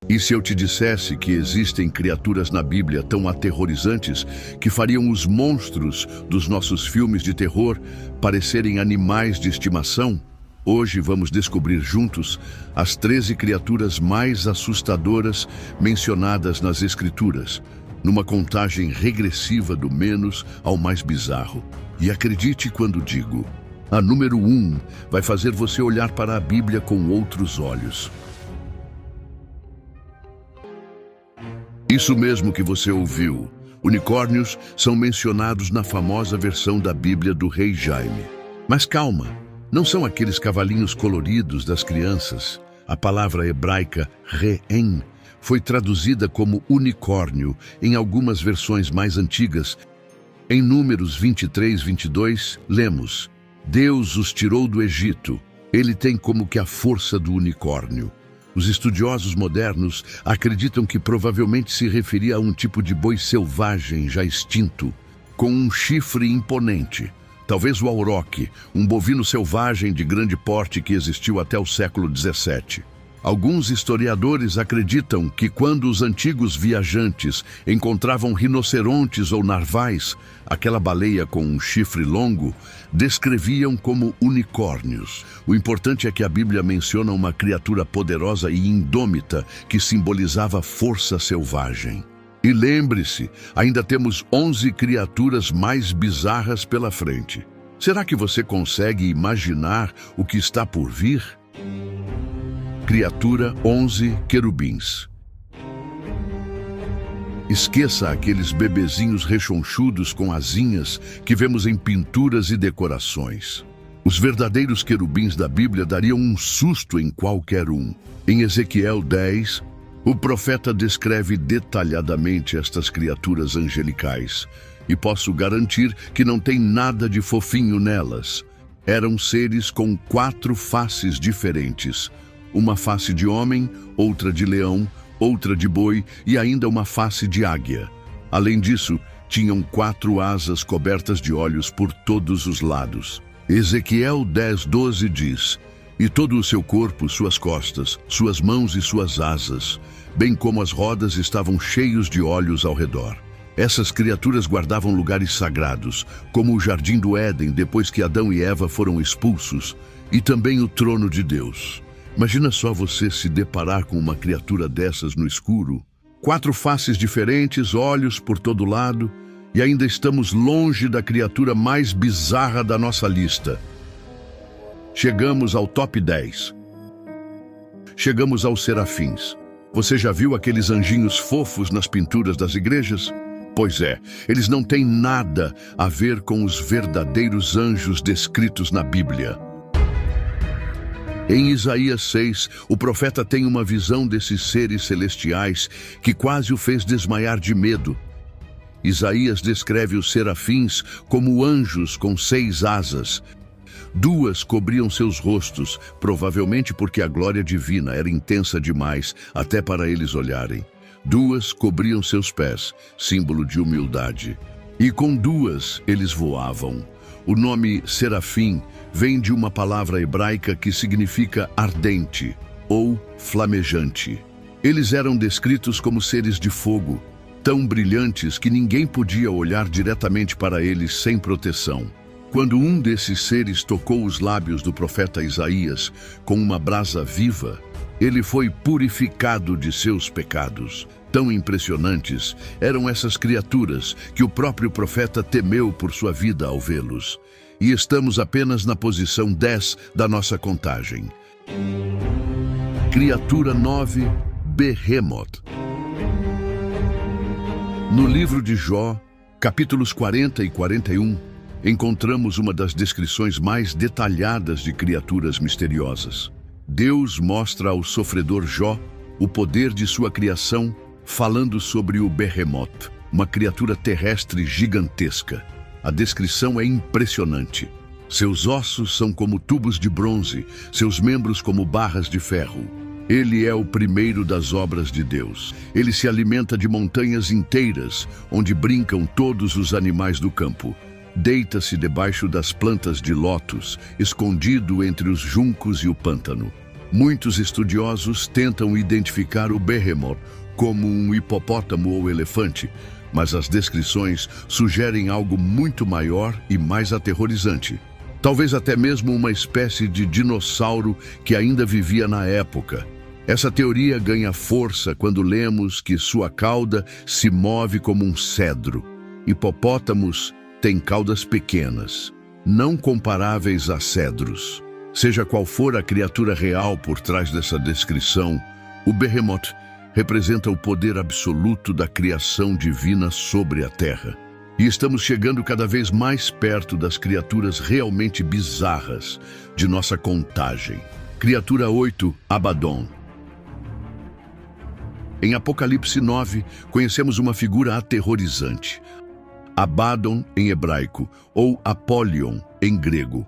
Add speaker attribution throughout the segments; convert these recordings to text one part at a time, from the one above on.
Speaker 1: E se eu te dissesse que existem criaturas na Bíblia tão aterrorizantes que fariam os monstros dos nossos filmes de terror parecerem animais de estimação? Hoje vamos descobrir juntos as 13 criaturas mais assustadoras mencionadas nas Escrituras, numa contagem regressiva do menos ao mais bizarro. E acredite quando digo, a número 1 vai fazer você olhar para a Bíblia com outros olhos. Isso mesmo que você ouviu. Unicórnios são mencionados na famosa versão da Bíblia do Rei Jaime. Mas calma, não são aqueles cavalinhos coloridos das crianças. A palavra hebraica re'em foi traduzida como unicórnio em algumas versões mais antigas. Em Números 23, 22, lemos: Deus os tirou do Egito. Ele tem como que a força do unicórnio. Os estudiosos modernos acreditam que provavelmente se referia a um tipo de boi selvagem já extinto, com um chifre imponente. Talvez o auroque, um bovino selvagem de grande porte que existiu até o século XVII. Alguns historiadores acreditam que quando os antigos viajantes encontravam rinocerontes ou narvais, aquela baleia com um chifre longo, descreviam como unicórnios. O importante é que a Bíblia menciona uma criatura poderosa e indômita que simbolizava força selvagem. E lembre-se, ainda temos 11 criaturas mais bizarras pela frente. Será que você consegue imaginar o que está por vir? Criatura 11 querubins. Esqueça aqueles bebezinhos rechonchudos com asinhas que vemos em pinturas e decorações. Os verdadeiros querubins da Bíblia dariam um susto em qualquer um. Em Ezequiel 10, o profeta descreve detalhadamente estas criaturas angelicais, e posso garantir que não tem nada de fofinho nelas. Eram seres com 4 faces diferentes. Uma face de homem, outra de leão, outra de boi e ainda uma face de águia. Além disso, tinham 4 asas cobertas de olhos por todos os lados. Ezequiel 10:12 diz: E todo o seu corpo, suas costas, suas mãos e suas asas, bem como as rodas, estavam cheios de olhos ao redor. Essas criaturas guardavam lugares sagrados, como o Jardim do Éden depois que Adão e Eva foram expulsos, e também o trono de Deus. Imagina só você se deparar com uma criatura dessas no escuro. 4 faces diferentes, olhos por todo lado, e ainda estamos longe da criatura mais bizarra da nossa lista. Chegamos ao top 10. Chegamos aos serafins. Você já viu aqueles anjinhos fofos nas pinturas das igrejas? Pois é, eles não têm nada a ver com os verdadeiros anjos descritos na Bíblia. Em Isaías 6, o profeta tem uma visão desses seres celestiais que quase o fez desmaiar de medo. Isaías descreve os serafins como anjos com 6 asas. 2 cobriam seus rostos, provavelmente porque a glória divina era intensa demais até para eles olharem. 2 cobriam seus pés, símbolo de humildade. E com 2 eles voavam. O nome serafim vem de uma palavra hebraica que significa ardente ou flamejante. Eles eram descritos como seres de fogo, tão brilhantes que ninguém podia olhar diretamente para eles sem proteção. Quando um desses seres tocou os lábios do profeta Isaías com uma brasa viva, ele foi purificado de seus pecados. Tão impressionantes eram essas criaturas que o próprio profeta temeu por sua vida ao vê-los. E estamos apenas na posição 10 da nossa contagem. Criatura 9, Behemoth. No livro de Jó, capítulos 40 e 41, encontramos uma das descrições mais detalhadas de criaturas misteriosas. Deus mostra ao sofredor Jó o poder de sua criação, falando sobre o Behemoth, uma criatura terrestre gigantesca. A descrição é impressionante. Seus ossos são como tubos de bronze, seus membros como barras de ferro. Ele é o primeiro das obras de Deus. Ele se alimenta de montanhas inteiras, onde brincam todos os animais do campo. Deita-se debaixo das plantas de lótus, escondido entre os juncos e o pântano. Muitos estudiosos tentam identificar o Behemoth como um hipopótamo ou elefante, mas as descrições sugerem algo muito maior e mais aterrorizante. Talvez até mesmo uma espécie de dinossauro que ainda vivia na época. Essa teoria ganha força quando lemos que sua cauda se move como um cedro. Hipopótamos têm caudas pequenas, não comparáveis a cedros. Seja qual for a criatura real por trás dessa descrição, o Behemoth representa o poder absoluto da criação divina sobre a Terra. E estamos chegando cada vez mais perto das criaturas realmente bizarras de nossa contagem. Criatura 8, Abaddon. Em Apocalipse 9, conhecemos uma figura aterrorizante. Abaddon em hebraico, ou Apollyon em grego.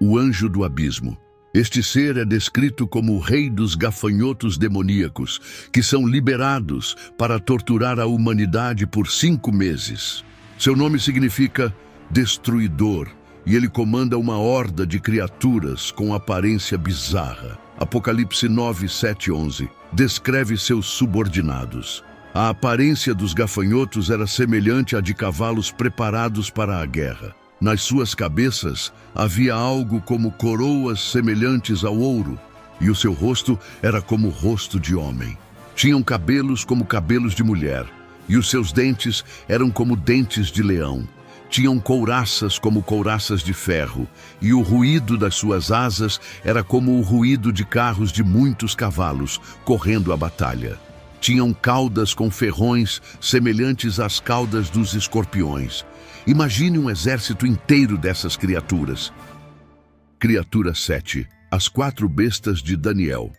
Speaker 1: O anjo do abismo. Este ser é descrito como o rei dos gafanhotos demoníacos, que são liberados para torturar a humanidade por 5 meses. Seu nome significa destruidor, e ele comanda uma horda de criaturas com aparência bizarra. Apocalipse 9, 7, 11 descreve seus subordinados. A aparência dos gafanhotos era semelhante à de cavalos preparados para a guerra. Nas suas cabeças havia algo como coroas semelhantes ao ouro, e o seu rosto era como o rosto de homem. Tinham cabelos como cabelos de mulher, e os seus dentes eram como dentes de leão. Tinham couraças como couraças de ferro, e o ruído das suas asas era como o ruído de carros de muitos cavalos correndo a batalha. Tinham caudas com ferrões semelhantes às caudas dos escorpiões. Imagine um exército inteiro dessas criaturas. Criatura 7. As 4 bestas de Daniel.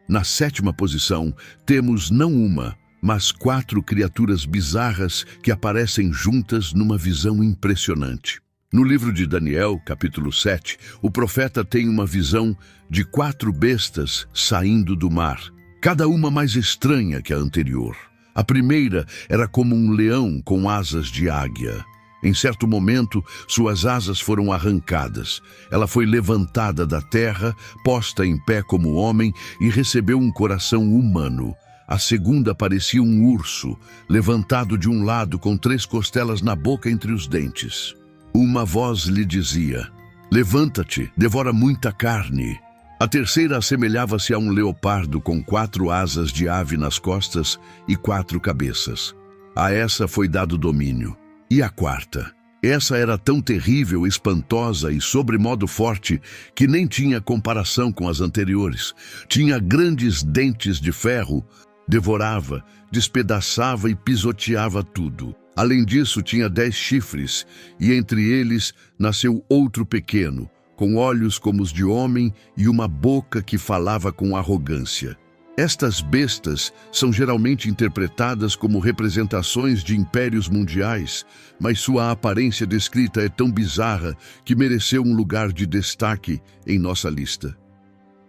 Speaker 1: Na 7ª posição, temos não uma, mas 4 criaturas bizarras que aparecem juntas numa visão impressionante. No livro de Daniel, capítulo 7, o profeta tem uma visão de 4 bestas saindo do mar, cada uma mais estranha que a anterior. A primeira era como um leão com asas de águia. Em certo momento, suas asas foram arrancadas. Ela foi levantada da terra, posta em pé como homem e recebeu um coração humano. A segunda parecia um urso, levantado de um lado com 3 costelas na boca entre os dentes. Uma voz lhe dizia: "Levanta-te, devora muita carne." A terceira assemelhava-se a um leopardo com 4 asas de ave nas costas e 4 cabeças. A essa foi dado domínio. E a quarta? Essa era tão terrível, espantosa e sobremodo forte que nem tinha comparação com as anteriores. Tinha grandes dentes de ferro, devorava, despedaçava e pisoteava tudo. Além disso, tinha 10 chifres, e entre eles nasceu outro pequeno, com olhos como os de homem e uma boca que falava com arrogância. Estas bestas são geralmente interpretadas como representações de impérios mundiais, mas sua aparência descrita é tão bizarra que mereceu um lugar de destaque em nossa lista.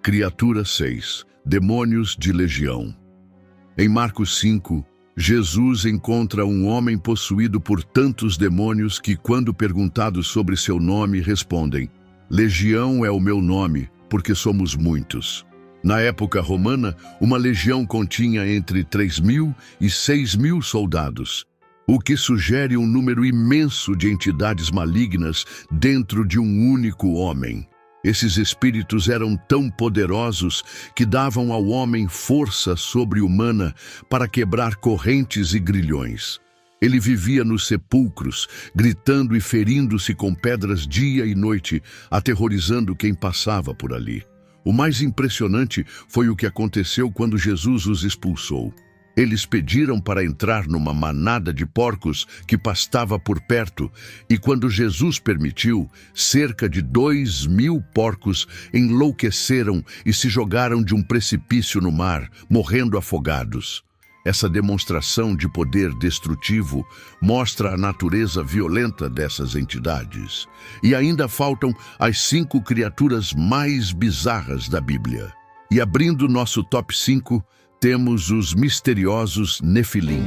Speaker 1: Criatura 6. Demônios de legião. Em Marcos 5, Jesus encontra um homem possuído por tantos demônios que, quando perguntados sobre seu nome, respondem: "Legião é o meu nome, porque somos muitos." Na época romana, uma legião continha entre 3.000 e 6.000 soldados, o que sugere um número imenso de entidades malignas dentro de um único homem. Esses espíritos eram tão poderosos que davam ao homem força sobre-humana para quebrar correntes e grilhões. Ele vivia nos sepulcros, gritando e ferindo-se com pedras dia e noite, aterrorizando quem passava por ali. O mais impressionante foi o que aconteceu quando Jesus os expulsou. Eles pediram para entrar numa manada de porcos que pastava por perto, e quando Jesus permitiu, cerca de 2.000 porcos enlouqueceram e se jogaram de um precipício no mar, morrendo afogados. Essa demonstração de poder destrutivo mostra a natureza violenta dessas entidades. E ainda faltam as 5 criaturas mais bizarras da Bíblia. E abrindo nosso top 5, temos os misteriosos Nefilim.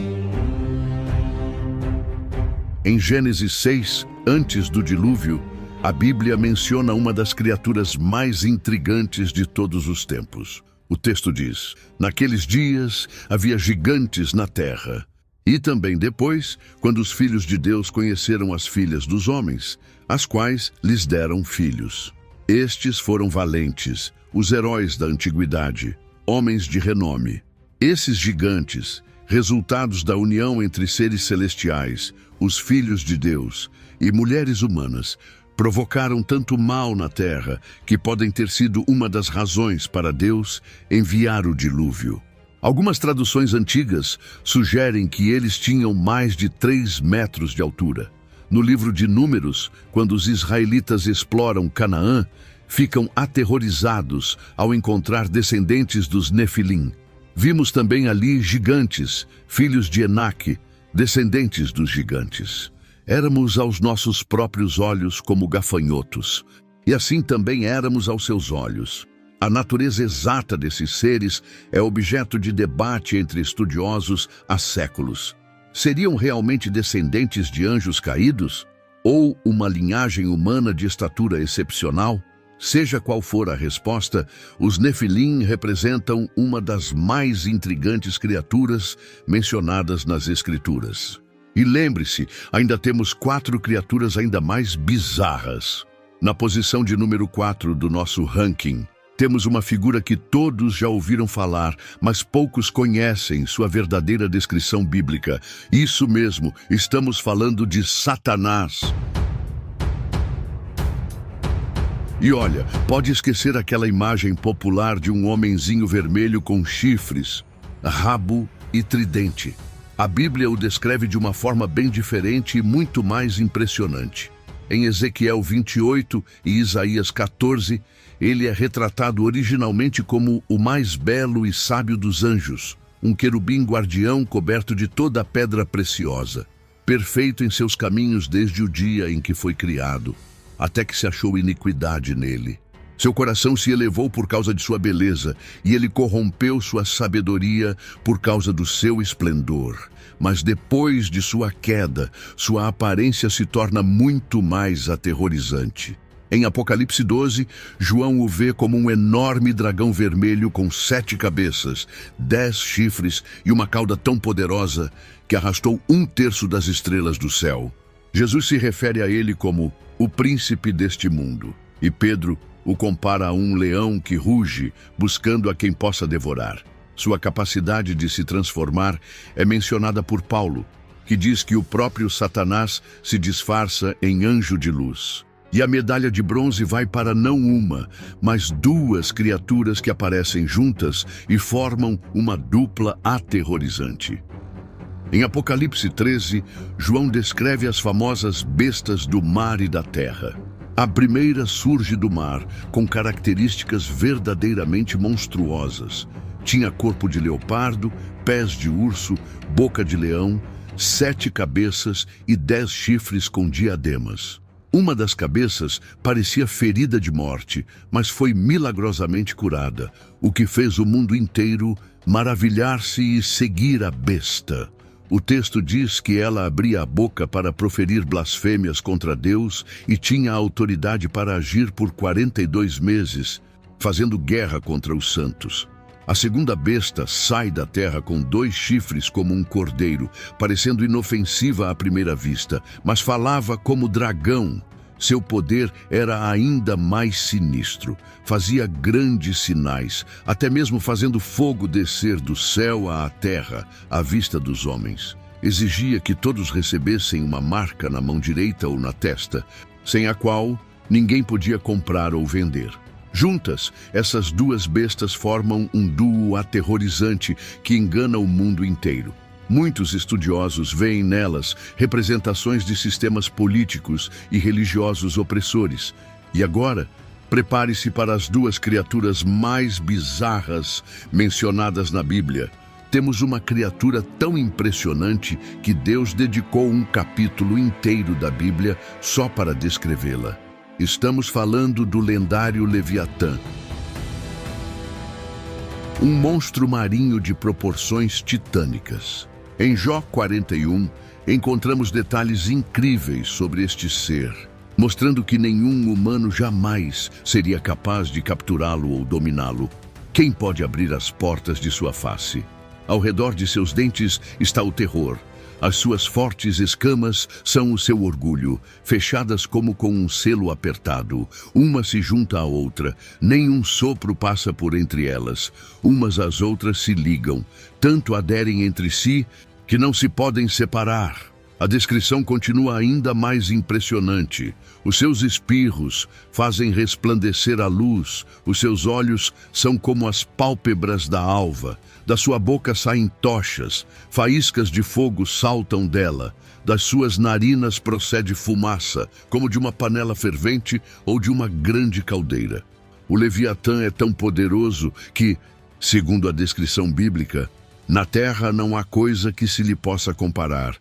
Speaker 1: Em Gênesis 6, antes do dilúvio, a Bíblia menciona uma das criaturas mais intrigantes de todos os tempos. O texto diz: naqueles dias havia gigantes na terra. E também depois, quando os filhos de Deus conheceram as filhas dos homens, as quais lhes deram filhos. Estes foram valentes, os heróis da antiguidade, homens de renome. Esses gigantes, resultados da união entre seres celestiais, os filhos de Deus e mulheres humanas, provocaram tanto mal na terra que podem ter sido uma das razões para Deus enviar o dilúvio. Algumas traduções antigas sugerem que eles tinham mais de 3 metros de altura. No livro de Números, quando os israelitas exploram Canaã, ficam aterrorizados ao encontrar descendentes dos Nefilim. Vimos também ali gigantes, filhos de Enaque, descendentes dos gigantes. Éramos aos nossos próprios olhos como gafanhotos, e assim também éramos aos seus olhos. A natureza exata desses seres é objeto de debate entre estudiosos há séculos. Seriam realmente descendentes de anjos caídos? Ou uma linhagem humana de estatura excepcional? Seja qual for a resposta, os Nefilim representam uma das mais intrigantes criaturas mencionadas nas Escrituras. E lembre-se, ainda temos 4 criaturas ainda mais bizarras. Na posição de número 4 do nosso ranking, temos uma figura que todos já ouviram falar, mas poucos conhecem sua verdadeira descrição bíblica. Isso mesmo, estamos falando de Satanás. E olha, pode esquecer aquela imagem popular de um homenzinho vermelho com chifres, rabo e tridente. A Bíblia o descreve de uma forma bem diferente e muito mais impressionante. Em Ezequiel 28 e Isaías 14, ele é retratado originalmente como o mais belo e sábio dos anjos, um querubim guardião coberto de toda a pedra preciosa, perfeito em seus caminhos desde o dia em que foi criado, até que se achou iniquidade nele. Seu coração se elevou por causa de sua beleza, e ele corrompeu sua sabedoria por causa do seu esplendor. Mas depois de sua queda, sua aparência se torna muito mais aterrorizante. Em Apocalipse 12, João o vê como um enorme dragão vermelho com 7 cabeças, 10 chifres e uma cauda tão poderosa que arrastou 1/3 das estrelas do céu. Jesus se refere a ele como o príncipe deste mundo, e Pedro o compara a um leão que ruge, buscando a quem possa devorar. Sua capacidade de se transformar é mencionada por Paulo, que diz que o próprio Satanás se disfarça em anjo de luz. E a medalha de bronze vai para não uma, mas 2 criaturas que aparecem juntas e formam uma dupla aterrorizante. Em Apocalipse 13, João descreve as famosas bestas do mar e da terra. A primeira surge do mar, com características verdadeiramente monstruosas. Tinha corpo de leopardo, pés de urso, boca de leão, 7 cabeças e 10 chifres com diademas. Uma das cabeças parecia ferida de morte, mas foi milagrosamente curada, o que fez o mundo inteiro maravilhar-se e seguir a besta. O texto diz que ela abria a boca para proferir blasfêmias contra Deus e tinha autoridade para agir por 42 meses, fazendo guerra contra os santos. A segunda besta sai da terra com 2 chifres como um cordeiro, parecendo inofensiva à primeira vista, mas falava como dragão. Seu poder era ainda mais sinistro. Fazia grandes sinais, até mesmo fazendo fogo descer do céu à terra, à vista dos homens. Exigia que todos recebessem uma marca na mão direita ou na testa, sem a qual ninguém podia comprar ou vender. Juntas, essas 2 bestas formam um duo aterrorizante que engana o mundo inteiro. Muitos estudiosos veem nelas representações de sistemas políticos e religiosos opressores. E agora, prepare-se para as 2 criaturas mais bizarras mencionadas na Bíblia. Temos uma criatura tão impressionante que Deus dedicou um capítulo inteiro da Bíblia só para descrevê-la. Estamos falando do lendário Leviatã, um monstro marinho de proporções titânicas. Em Jó 41, encontramos detalhes incríveis sobre este ser. mostrando que nenhum humano jamais seria capaz de capturá-lo ou dominá-lo. Quem pode abrir as portas de sua face? Ao redor de seus dentes está o terror. As suas fortes escamas são o seu orgulho, fechadas como com um selo apertado. Uma se junta à outra, nenhum sopro passa por entre elas. Umas às outras se ligam, tanto aderem entre si que não se podem separar. A descrição continua ainda mais impressionante. Os seus espirros fazem resplandecer a luz, os seus olhos são como as pálpebras da alva, da sua boca saem tochas, faíscas de fogo saltam dela, das suas narinas procede fumaça, como de uma panela fervente ou de uma grande caldeira. O Leviatã é tão poderoso que, segundo a descrição bíblica, na terra não há coisa que se lhe possa comparar,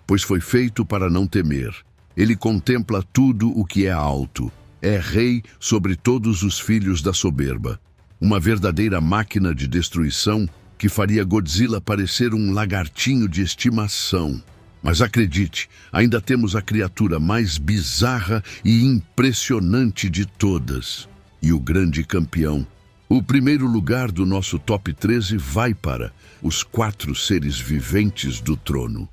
Speaker 1: pois foi feito para não temer. Ele contempla tudo o que é alto. É rei sobre todos os filhos da soberba. Uma verdadeira máquina de destruição que faria Godzilla parecer um lagartinho de estimação. Mas acredite, ainda temos a criatura mais bizarra e impressionante de todas. E o grande campeão. O primeiro lugar do nosso top 13 vai para os 4 seres viventes do trono.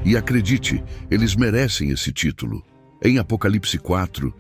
Speaker 1: E acredite, eles merecem esse título. Em Apocalipse 4,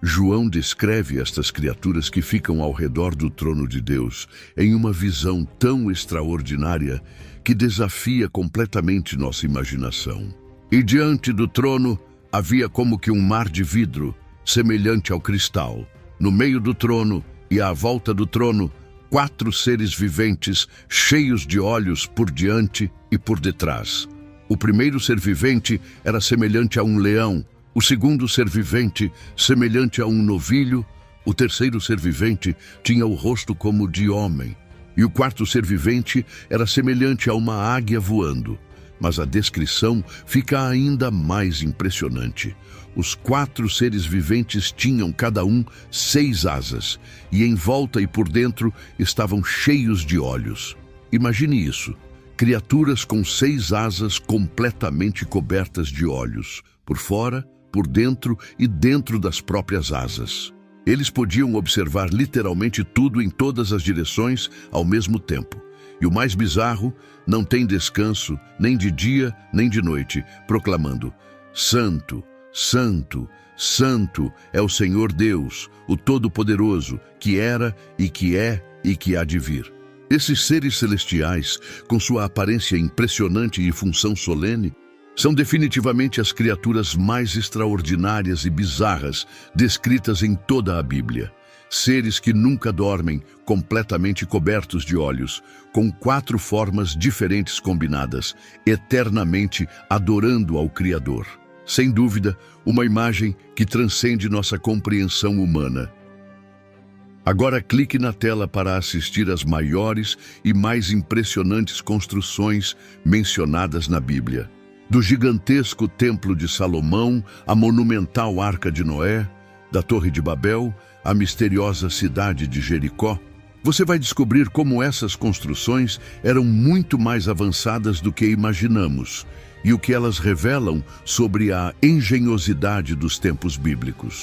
Speaker 1: João descreve estas criaturas que ficam ao redor do trono de Deus em uma visão tão extraordinária que desafia completamente nossa imaginação. E diante do trono havia como que um mar de vidro, semelhante ao cristal. No meio do trono e à volta do trono, 4 seres viventes cheios de olhos por diante e por detrás. O primeiro ser vivente era semelhante a um leão, o segundo ser vivente semelhante a um novilho, o terceiro ser vivente tinha o rosto como de homem, e o quarto ser vivente era semelhante a uma águia voando. Mas a descrição fica ainda mais impressionante. Os 4 seres viventes tinham cada um 6 asas, e em volta e por dentro estavam cheios de olhos. Imagine isso, criaturas com 6 asas completamente cobertas de olhos, por fora, por dentro e dentro das próprias asas. Eles podiam observar literalmente tudo em todas as direções ao mesmo tempo. E o mais bizarro, não tem descanso, nem de dia, nem de noite, proclamando: Santo, Santo, Santo é o Senhor Deus, o Todo-Poderoso, que era e que é e que há de vir. Esses seres celestiais, com sua aparência impressionante e função solene, são definitivamente as criaturas mais extraordinárias e bizarras descritas em toda a Bíblia. Seres que nunca dormem, completamente cobertos de olhos, com 4 formas diferentes combinadas, eternamente adorando ao Criador. Sem dúvida, uma imagem que transcende nossa compreensão humana. Agora clique na tela para assistir às maiores e mais impressionantes construções mencionadas na Bíblia. Do gigantesco Templo de Salomão, à monumental Arca de Noé, da Torre de Babel, à misteriosa cidade de Jericó, você vai descobrir como essas construções eram muito mais avançadas do que imaginamos e o que elas revelam sobre a engenhosidade dos tempos bíblicos.